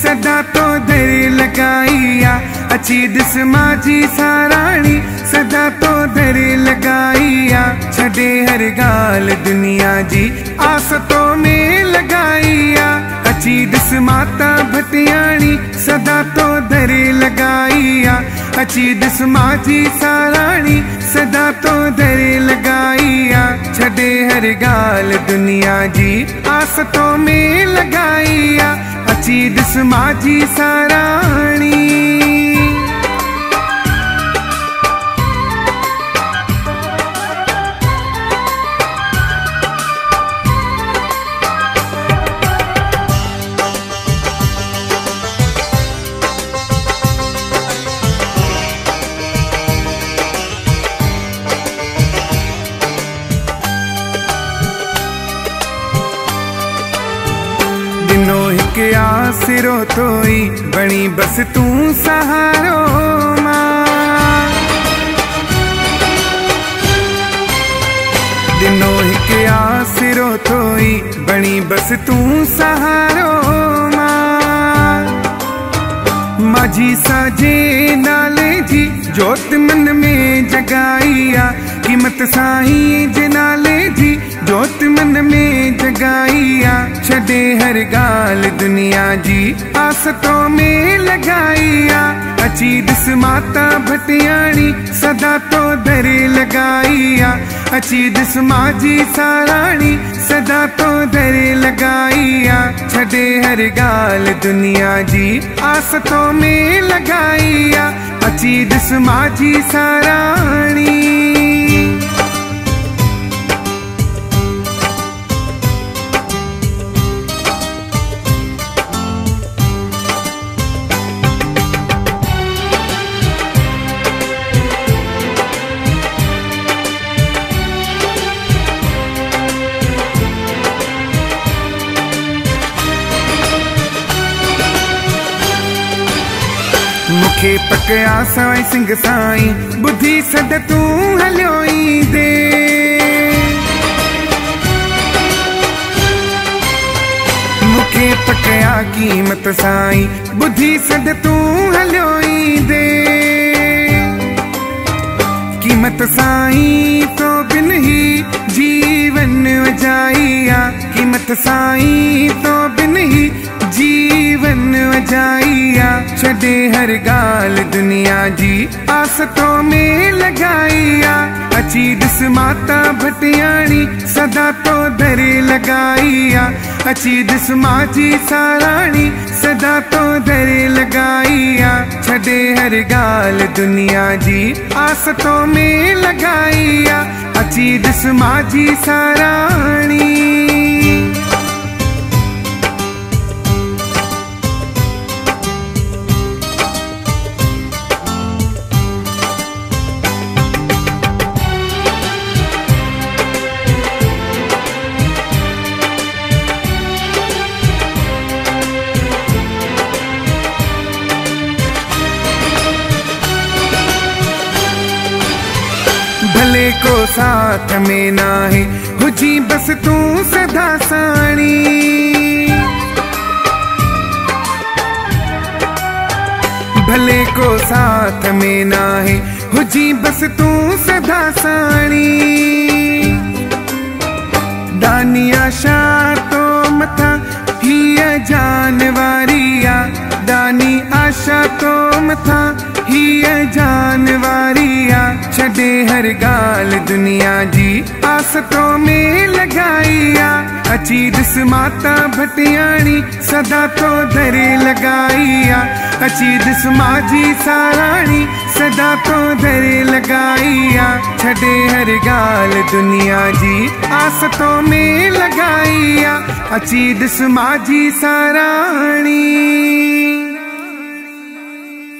सदा तो दर लगाईया। अची दिस माजी साराणी सदा तो दर लगाईया। छॾे हर गाल दुनिया जी आस तो में लगाईया। अची दिस माता भटियाणी सदा तो दर लगाईया। अची दिस माजी साराणी सदा तो दर लगाईया। छॾे हर गाल दुनिया जी आस तो में लगाईया। अची दिस माजी साराणी। दिनो हिक आसिरो तोई बणी बस तू सहारो मां। दिनो हिक आसिरो तोई बणी बस तू सहारो मां। माझी साजे नाले जी जोत मन में जगाईया। कीमत साईं जे नाले जी जोत मन में जगाईया। छॾे हर गाल दुनिया जी आसतों में लगाईया। अची दिस माता भटियाणी सदा तो दर लगाईया। अची दिस माजी साराणी सदा तो दर लगाईया। छॾे हर गाल दुनिया जी आसतों में लगाईया। अची दिस माजी साराणी। मुखे पकया सवाई सिंह साईं बुद्धि सद तू हलियो दे। मुखे पकया कीमत साईं बुद्धि सद तू हलियो दे। कीमत साईं तो बिन ही जीवन वजाईया। कीमत साईं तो बिन ही जीवन वजाईया। छॾे हर गाल दुनिया जी आसतों में लगाईया। अची दिस माता भटियाणी सदा तो दर लगाईया। अची दिस माजी साराणी सदा तो दर लगाईया। छॾे हर गाल दुनिया जी आसतों में लगाईया। अची दिस माजी साराणी। भले को साथ में ना है हुजी बस तू सदा साणी। भले को साथ में ना है हुजी बस तू सदा साणी। दानी आशा तो मथा हिया जानवारिया। दानी आशा तो मथा हिया जानवारिया। छॾे हर गाल दुनिया जी आसतों में लगाईया। अची दिस माता भटियाणी सदा तो दर लगाईया। अची दिस माजी साराणी सदा तो दर लगाईया। छॾे हर गाल दुनिया जी आसतों में लगाईया। अची दिस माजी साराणी।